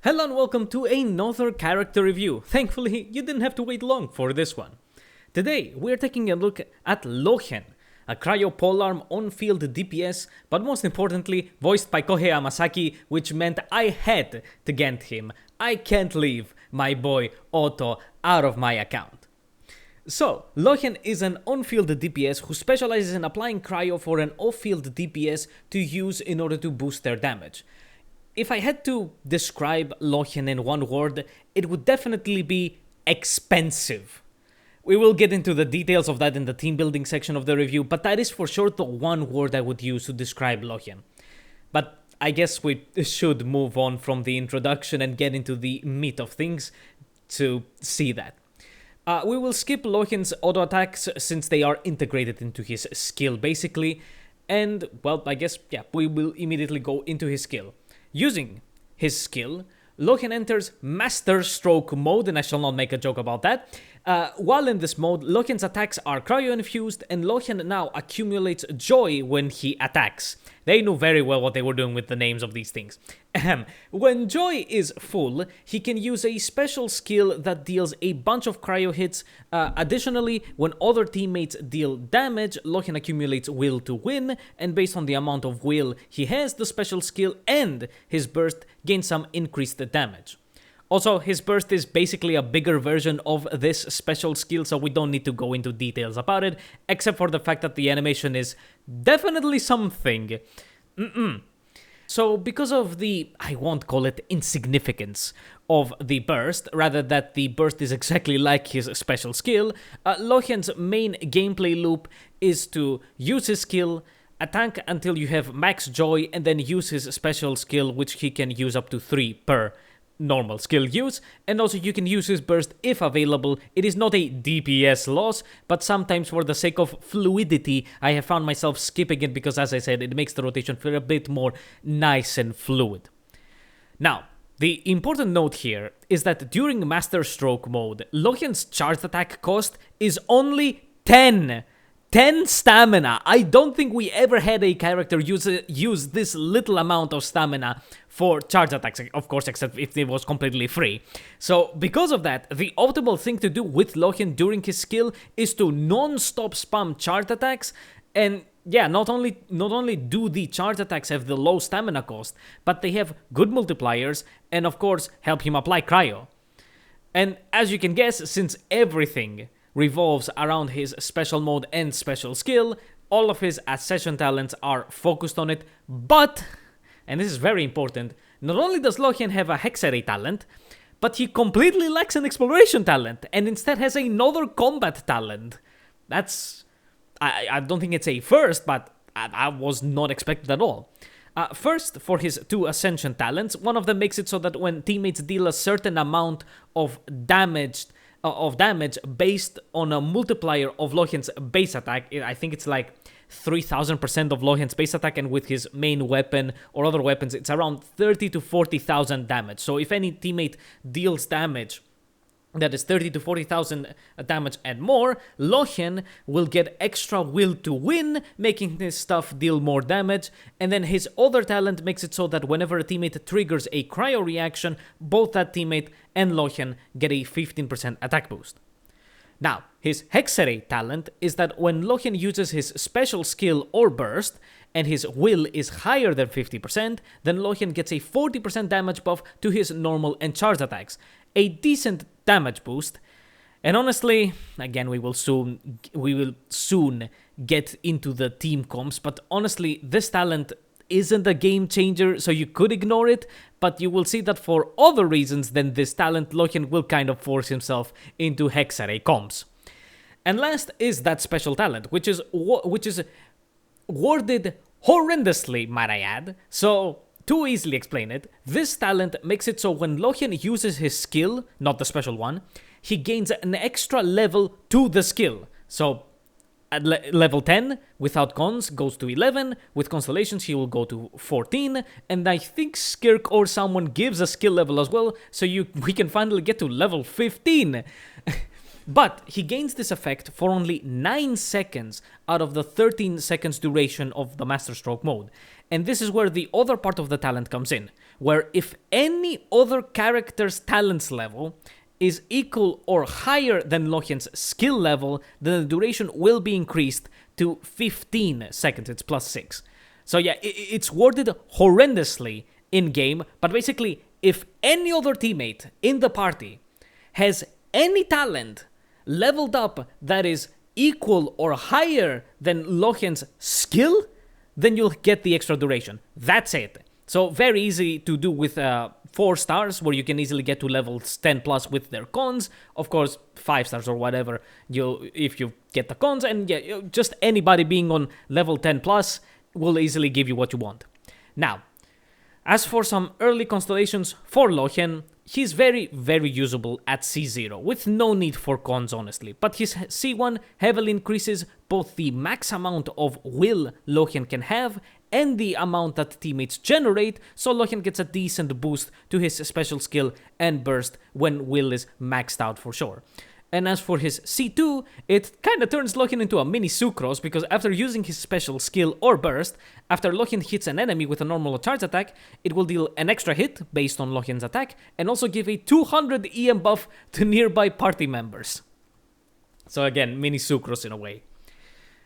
Hello and welcome to another character review. Thankfully, you didn't have to wait long for this one. Today, we're taking a look at Lohen, a cryo-polearm on-field DPS, but most importantly, voiced by Kohei Hamasaki, which meant I had to get him. I can't leave my boy Otto out of my account. So, Lohen is an on-field DPS who specializes in applying cryo for an off-field DPS to use in order to boost their damage. If I had to describe Lohen in one word, it would definitely be expensive. We will get into the details of that in the team building section of the review, but that is for sure the one word I would use to describe Lohen. But I guess we should move on from the introduction and get into the meat of things to see that. We will skip Lohen's auto attacks since they are integrated into his skill basically, and well, I guess, yeah, we will immediately go into his skill. Using his skill, Lohen enters Master Stroke mode, and I shall not make a joke about that. While in this mode, Lohen's attacks are cryo-infused, and Lohen now accumulates joy when he attacks. They knew very well what they were doing with the names of these things. When joy is full, he can use a special skill that deals a bunch of cryo hits. Additionally, when other teammates deal damage, Lohen accumulates will to win, and based on the amount of will he has, the special skill and his burst gain some increased damage. Also, his burst is basically a bigger version of this special skill, so we don't need to go into details about it, except for the fact that the animation is definitely something. So, because of the, I won't call it insignificance of the burst, rather that the burst is exactly like his special skill, Lohen's main gameplay loop is to use his skill, attack until you have max joy, and then use his special skill, which he can use up to 3 per normal skill use, and also you can use his burst if available. It is not a DPS loss, but sometimes for the sake of fluidity, I have found myself skipping it because, as I said, it makes the rotation feel a bit more nice and fluid. Now, the important note here is that during Master Stroke mode, Lohen's charged attack cost is only 10 stamina. I don't think we ever had a character use this little amount of stamina for charge attacks, of course, except if it was completely free. So, because of that, the optimal thing to do with Lohen during his skill is to non-stop spam charge attacks, and yeah, not only do the charge attacks have the low stamina cost, but they have good multipliers, and of course, help him apply cryo. And as you can guess, since everything revolves around his special mode and special skill, all of his accession talents are focused on it, but, and this is very important, not only does Lohen have a Hexarray talent, but he completely lacks an exploration talent, and instead has another combat talent. That's, I don't think it's a first, but I was not expected at all. First, for his 2 Ascension talents, one of them makes it so that when teammates deal a certain amount of damage based on a multiplier of Lohen's base attack. I think it's like 3000% of Lohen's base attack, and with his main weapon or other weapons, it's around 30 to 40,000 damage. So if any teammate deals damage that is 30 to 40,000 damage and more, Lohen will get extra will to win, making his stuff deal more damage, and then his other talent makes it so that whenever a teammate triggers a cryo reaction, both that teammate and Lohen get a 15% attack boost. Now, his Hexarray talent is that when Lohen uses his special skill or burst, and his will is higher than 50%, then Lohen gets a 40% damage buff to his normal and charged attacks. A decent damage boost, and honestly, again, we will soon get into the team comps, but honestly, this talent isn't a game changer, so you could ignore it, but you will see that for other reasons than this talent, Lohen will kind of force himself into Hexarray comps. And last is that special talent, which is worded horrendously, might I add. So, to easily explain it, this talent makes it so when Lohen uses his skill, not the special one, he gains an extra level to the skill. So, at level 10, without cons, goes to 11, with constellations he will go to 14, and I think Skirk or someone gives a skill level as well, so we can finally get to level 15. But he gains this effect for only 9 seconds out of the 13 seconds duration of the Master Stroke mode. And this is where the other part of the talent comes in. where if any other character's talents level is equal or higher than Lohen's skill level, then the duration will be increased to 15 seconds. It's plus 6. So yeah, it's worded horrendously in-game, but basically, if any other teammate in the party has any talent leveled up that is equal or higher than Lohen's skill, then you'll get the extra duration. That's it. So very easy to do with 4 stars, where you can easily get to levels 10 plus with their cons. Of course, 5 stars or whatever, if you get the cons, and yeah, just anybody being on level 10 plus will easily give you what you want. Now, as for some early constellations for Lohen, he's very, very usable at C0, with no need for cons, honestly. But his C1 heavily increases both the max amount of will Lohen can have and the amount that teammates generate, so Lohen gets a decent boost to his special skill and burst when will is maxed out for sure. And as for his C2, it kinda turns Lohen into a mini Sucrose, because after using his special skill or burst, after Lohen hits an enemy with a normal charge attack, it will deal an extra hit based on Lohen's attack, and also give a 200 EM buff to nearby party members. So again, mini Sucrose in a way.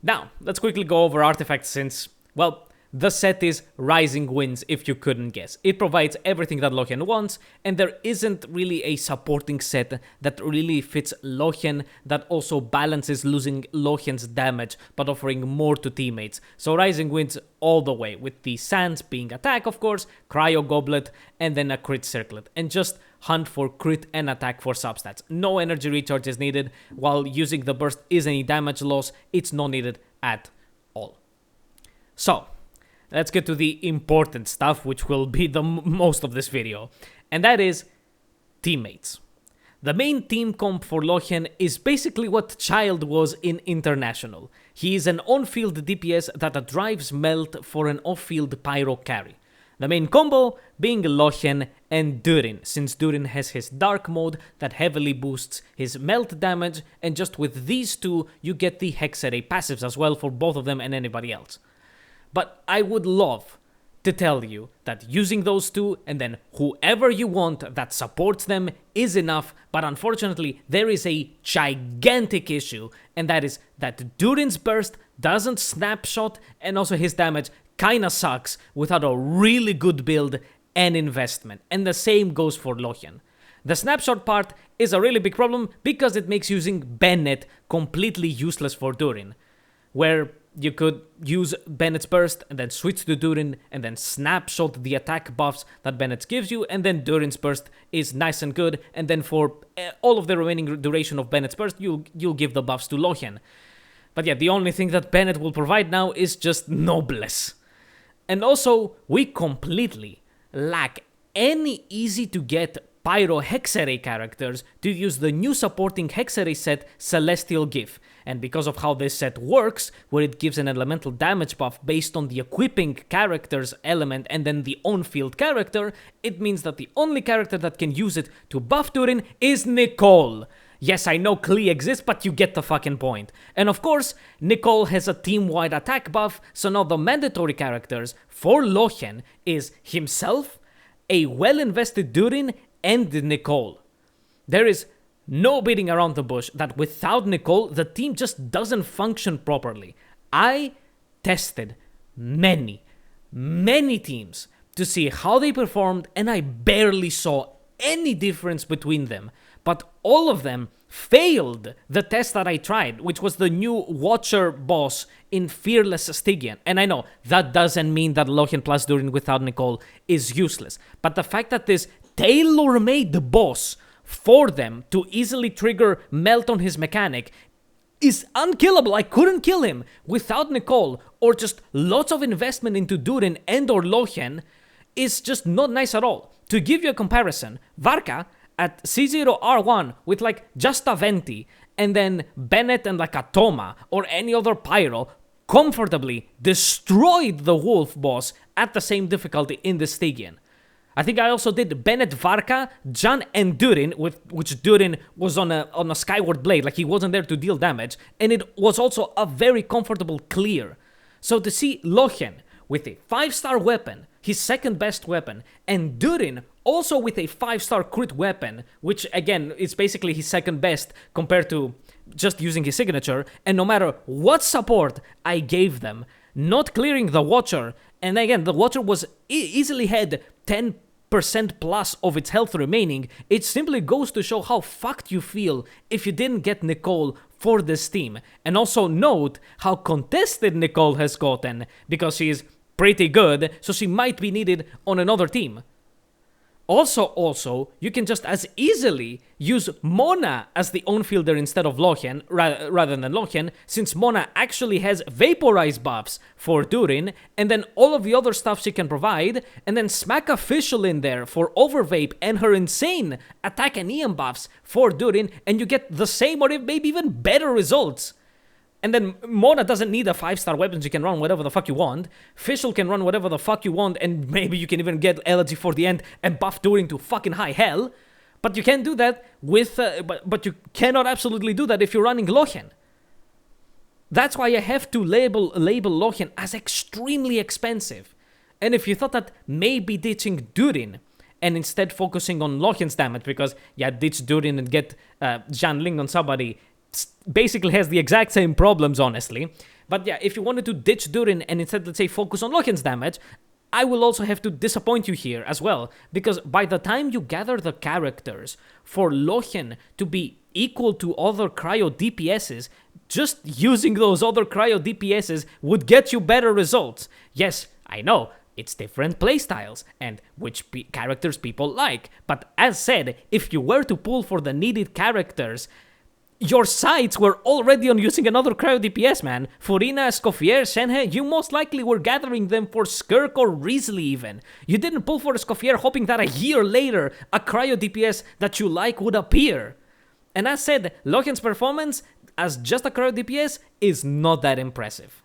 Now, let's quickly go over artifacts since, well, the set is Rising Winds, if you couldn't guess. It provides everything that Lohen wants, and there isn't really a supporting set that really fits Lohen that also balances losing Lohen's damage but offering more to teammates. So Rising Winds all the way, with the Sands being attack, of course, Cryo Goblet, and then a Crit Circlet. And just hunt for crit and attack for substats. No energy recharge is needed, while using the burst is any damage loss, it's not needed at all. So, let's get to the important stuff, which will be the most of this video, and that is teammates. The main team comp for Lohen is basically what Child was in International. He is an on-field DPS that drives Melt for an off-field Pyro carry. The main combo being Lohen and Durin, since Durin has his Dark mode that heavily boosts his Melt damage, and just with these two you get the Hexarray passives as well for both of them and anybody else. But I would love to tell you that using those two and then whoever you want that supports them is enough, but unfortunately there is a gigantic issue, and that is that Durin's burst doesn't snapshot, and also his damage kinda sucks without a really good build and investment, and the same goes for Lohen. The snapshot part is a really big problem because it makes using Bennett completely useless for Durin, where you could use Bennett's burst and then switch to Durin and then snapshot the attack buffs that Bennett gives you, and then Durin's burst is nice and good, and then for all of the remaining duration of Bennett's burst you'll give the buffs to Lohen. But yeah, the only thing that Bennett will provide now is just Noblesse. And also, we completely lack any easy to get Pyro Hexarray characters to use the new supporting Hexarray set Celestial Gift. And because of how this set works, where it gives an elemental damage buff based on the equipping character's element and then the on-field character, it means that the only character that can use it to buff Durin is Nicole. Yes, I know Klee exists, but you get the fucking point. And of course, Nicole has a team-wide attack buff, so now the mandatory characters for Lohen is himself, a well-invested Durin, and Nicole. There is no beating around the bush that without Nicole, the team just doesn't function properly. I tested many teams to see how they performed, and I barely saw any difference between them. But all of them failed the test that I tried, which was the new Watcher boss in Fearless Stygian. And I know that doesn't mean that Lohen plus Durin without Nicole is useless, but the fact that this tailor-made boss for them to easily trigger Melt on his mechanic is unkillable. I couldn't kill him without Nicole, or just lots of investment into Durin and or Lohen is just not nice at all. To give you a comparison, Varka at C0R1 with like just a Venti and then Bennett and like a Toma or any other Pyro comfortably destroyed the Wolf boss at the same difficulty in the Stygian. I think I also did Bennett, Varka, Jan, and Durin, which Durin was on a Skyward Blade, like he wasn't there to deal damage, and it was also a very comfortable clear. So to see Lohen with a 5-star weapon, his second best weapon, and Durin also with a 5-star crit weapon, which again is basically his second best compared to just using his signature, and no matter what support I gave them, not clearing the Watcher, and again, the Watcher was easily had 10% plus of its health remaining, it simply goes to show how fucked you feel if you didn't get Nicole for this team. And also note how contested Nicole has gotten, because she is pretty good, so she might be needed on another team. Also, you can just as easily use Mona as the on-fielder instead of Lohen, rather than Lohen, since Mona actually has Vaporize buffs for Durin, and then all of the other stuff she can provide, and then smack Official in there for Overvape and her insane attack and EM buffs for Durin, and you get the same or maybe even better results. And then Mona doesn't need a 5-star weapon, you can run whatever the fuck you want. Fischl can run whatever the fuck you want, and maybe you can even get Elegy for the end and buff Durin to fucking high hell. But you can't do that with, but you cannot absolutely do that if you're running Lohen. That's why I have to label Lohen as extremely expensive. And if you thought that maybe ditching Durin and instead focusing on Lohen's damage, because yeah, ditch Durin and get Jianling on somebody basically has the exact same problems, honestly. But yeah, if you wanted to ditch Durin and instead, let's say, focus on Lohen's damage, I will also have to disappoint you here as well, because by the time you gather the characters for Lohen to be equal to other cryo DPSs, just using those other cryo DPSs would get you better results. Yes, I know, it's different playstyles and which characters people like, but as said, if you were to pull for the needed characters, your sights were already on using another cryo DPS, man. Furina, Escoffier, Shenhe, you most likely were gathering them for Skirk or Risley even. You didn't pull for Escoffier hoping that a year later, a cryo DPS that you like would appear. And as said, Lohen's performance as just a cryo DPS is not that impressive.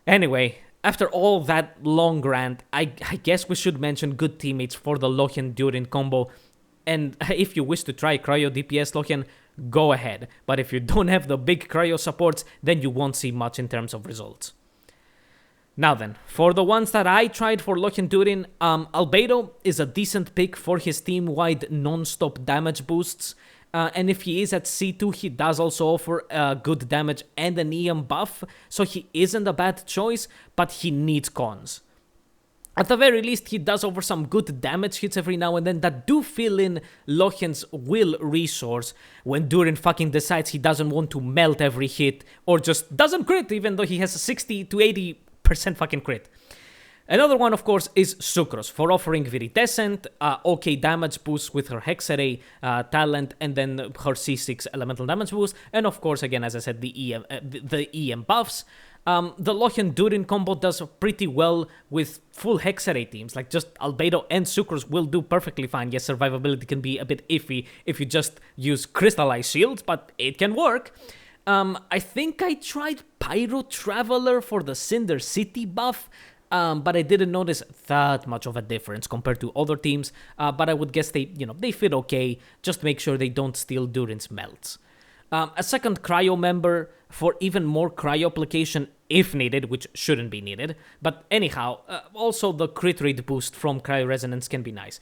Anyway, after all that long rant, I guess we should mention good teammates for the Lohen-Durin combo. And if you wish to try cryo DPS Lohen, go ahead. But if you don't have the big cryo supports, then you won't see much in terms of results. Now then, for the ones that I tried for Lohen-Durin, Albedo is a decent pick for his team-wide non-stop damage boosts. And if he is at C2, he does also offer good damage and an EM buff, so he isn't a bad choice, but he needs cons. At the very least, he does offer some good damage hits every now and then that do fill in Lohen's will resource when Durin fucking decides he doesn't want to melt every hit or just doesn't crit even though he has a 60 to 80% fucking crit. Another one, of course, is Sucrose for offering Viridescent, okay damage boost with her Hexarray talent, and then her C6 elemental damage boost, and of course, again, as I said, the EM buffs. The Lohen-Durin combo does pretty well with full Hexarray teams, like just Albedo and Sucrose will do perfectly fine. Yes, survivability can be a bit iffy if you just use Crystallized Shields, but it can work. I think I tried Pyro Traveler for the Cinder City buff, but I didn't notice that much of a difference compared to other teams, but I would guess they fit okay, just make sure they don't steal Durin's melts. A second cryo member for even more cryo application if needed, which shouldn't be needed. But anyhow, also the crit rate boost from Cryo Resonance can be nice.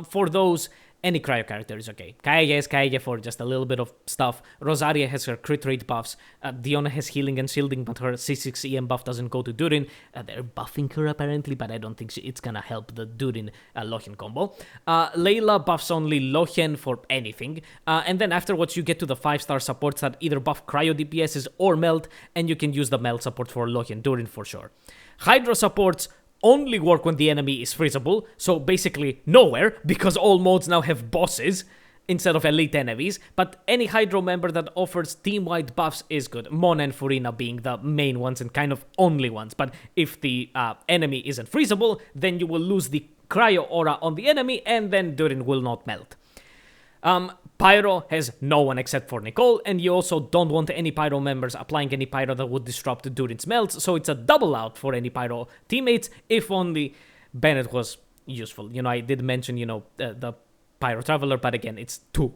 For those, any cryo character is okay. Kaeya is Kaeya for just a little bit of stuff. Rosaria has her crit rate buffs. Diona has healing and shielding, but her C6 EM buff doesn't go to Durin. They're buffing her apparently, but I don't think it's gonna help the Durin Lohen combo. Layla buffs only Lohen for anything. And then afterwards you get to the 5-star supports that either buff cryo DPSs or melt, and you can use the melt support for Lohen-Durin for sure. Hydro supports only work when the enemy is freezable, so basically nowhere, because all modes now have bosses instead of elite enemies, but any Hydro member that offers team-wide buffs is good, Mona and Furina being the main ones and kind of only ones, but if the enemy isn't freezable, then you will lose the cryo aura on the enemy, and then Durin will not melt. Pyro has no one except for Nicole, and you also don't want any Pyro members applying any Pyro that would disrupt Durin's melts, so it's a double out for any Pyro teammates, if only Bennett was useful. I did mention, the Pyro Traveler, but again, it's 2.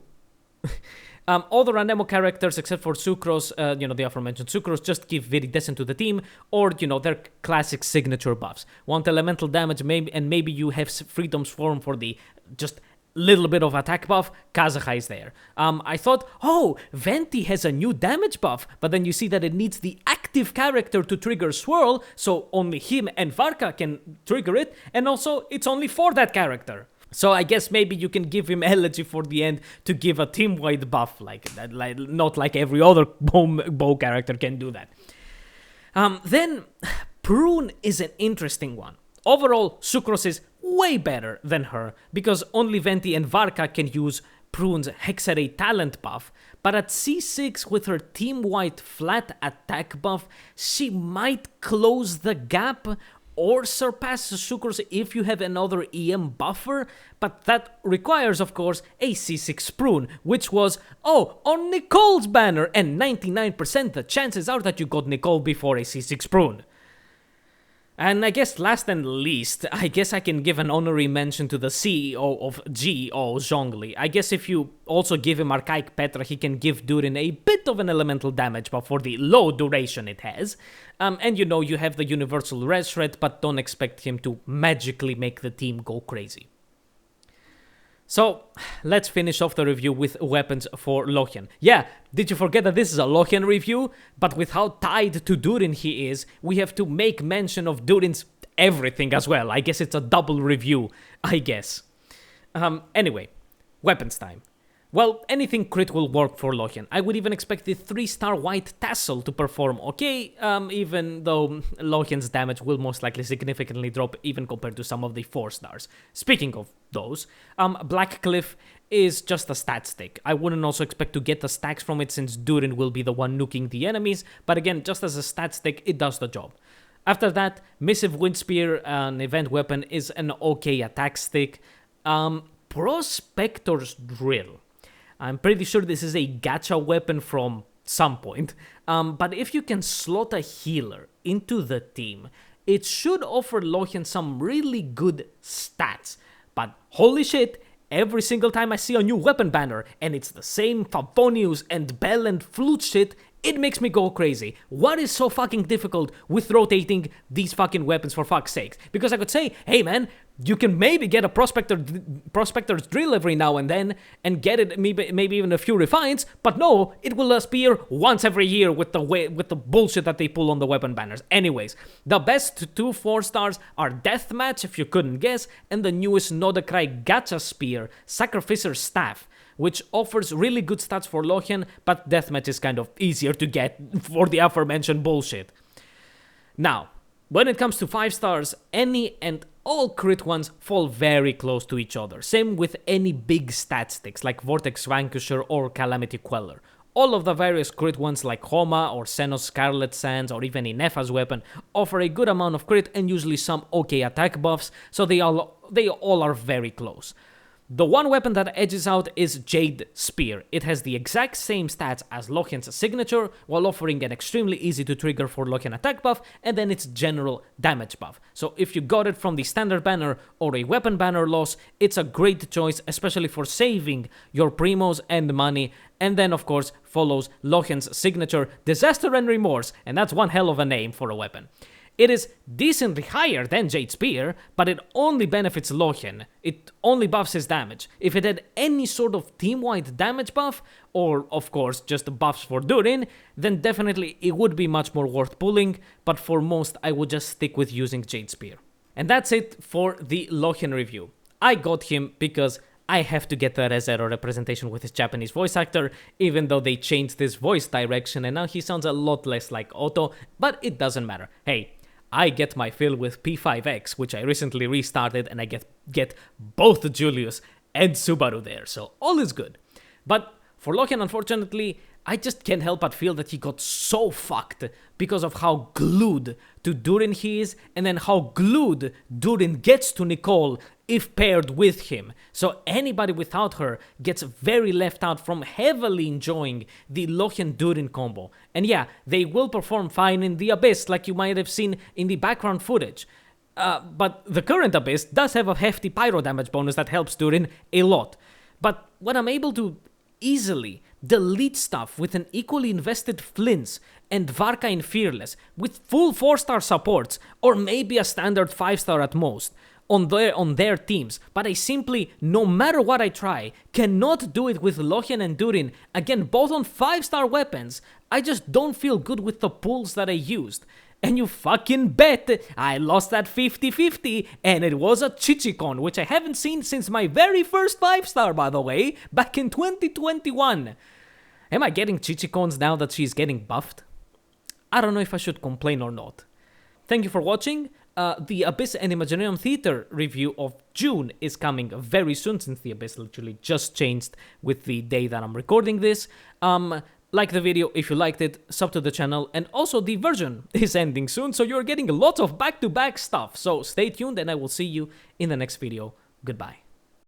Other Anemo characters, except for Sucrose, the aforementioned Sucrose, just give Viridescent to the team, or, their classic signature buffs. Want elemental damage, maybe you have Freedom's Form for the just little bit of attack buff, Kazuha is there. I thought, Venti has a new damage buff, but then you see that it needs the active character to trigger Swirl, so only him and Varka can trigger it, and also it's only for that character. So I guess maybe you can give him Elegy for the end to give a team-wide buff like that, not like every other bow character can do that. Then, Prune is an interesting one. Overall, Sucrose is way better than her, because only Venti and Varka can use Prune's Hexarray talent buff, but at C6 with her team-wide flat attack buff, she might close the gap or surpass Sucrose if you have another EM buffer, but that requires, of course, a C6 Prune, which was, on Nicole's banner, and 99% the chances are that you got Nicole before a C6 Prune. And I guess last and least, I guess I can give an honorary mention to the CEO of GO, Zhongli. I guess if you also give him Archaic Petra, he can give Durin a bit of an elemental damage buff for the low duration it has. And you have the Universal Res Shred, but don't expect him to magically make the team go crazy. So, let's finish off the review with weapons for Lohen. Yeah, did you forget that this is a Lohen review? But with how tied to Durin he is, we have to make mention of Durin's everything as well. I guess it's a double review, I guess. Anyway, weapons time. Well, anything crit will work for Lohen. I would even expect the 3-star white tassel to perform okay, even though Lohen's damage will most likely significantly drop even compared to some of the 4 stars. Speaking of those, Black Cliff is just a stat stick. I wouldn't also expect to get the stacks from it since Durin will be the one nuking the enemies, but again, just as a stat stick, it does the job. After that, Missive Wind Spear, an event weapon, is an okay attack stick. Prospector's Drill. I'm pretty sure this is a gacha weapon from some point, but if you can slot a healer into the team, it should offer Lohen some really good stats. But holy shit, every single time I see a new weapon banner, and it's the same Favonius and Bell and Flute shit, it makes me go crazy. What is so fucking difficult with rotating these fucking weapons, for fuck's sake? Because I could say, hey man, you can maybe get a Prospector's Drill every now and then, and get it maybe even a few refines, but no, it will appear once every year with the bullshit that they pull on the weapon banners. Anyways, the best 2 4-stars are Deathmatch, if you couldn't guess, and the newest Nodakrai Gacha Spear, Sacrificer's Staff, which offers really good stats for Lohen, but Deathmatch is kind of easier to get for the aforementioned bullshit. Now, when it comes to 5 stars, any and all crit ones fall very close to each other. Same with any big stat sticks like Vortex Vanquisher or Calamity Queller. All of the various crit ones like Homa or Xenos Scarlet Sands or even Inefa's weapon offer a good amount of crit and usually some okay attack buffs, so they all are very close. The one weapon that edges out is Jade Spear. It has the exact same stats as Lohen's signature, while offering an extremely easy to trigger for Lohen attack buff, and then its general damage buff. So if you got it from the standard banner or a weapon banner loss, it's a great choice, especially for saving your primos and money, and then of course follows Lohen's signature, Disaster and Remorse, and that's one hell of a name for a weapon. It is decently higher than Jade Spear, but it only benefits Lohen. It only buffs his damage. If it had any sort of team-wide damage buff, or of course just buffs for Durin, then definitely it would be much more worth pulling, but for most I would just stick with using Jade Spear. And that's it for the Lohen review. I got him because I have to get the Re:Zero representation with his Japanese voice actor, even though they changed his voice direction and now he sounds a lot less like Otto, but it doesn't matter. Hey, I get my fill with P5X, which I recently restarted, and I get both Julius and Subaru there, so all is good. But for Lohen, unfortunately, I just can't help but feel that he got so fucked because of how glued to Durin he is, and then how glued Durin gets to Nicole if paired with him. So anybody without her gets very left out from heavily enjoying the Lohen-Durin combo. And yeah, they will perform fine in the Abyss, like you might have seen in the background footage. But the current Abyss does have a hefty pyro damage bonus that helps Durin a lot. But when I'm able to easily the lead stuff with an equally invested Flins and Varka in Fearless with full 4-star supports, or maybe a standard 5-star at most, on their teams, but I simply, no matter what I try, cannot do it with Lohen and Durin, again both on 5-star weapons. I just don't feel good with the pulls that I used. And you fucking bet I lost that 50-50, and it was a Chichikon, which I haven't seen since my very first 5-star, by the way, back in 2021. Am I getting Chichikons now that she's getting buffed? I don't know if I should complain or not. Thank you for watching. The Abyss and Imaginarium Theater review of June is coming very soon, since the Abyss literally just changed with the day that I'm recording this. Like the video if you liked it, sub to the channel, and also the version is ending soon, so you're getting lots of back-to-back stuff. So stay tuned, and I will see you in the next video. Goodbye.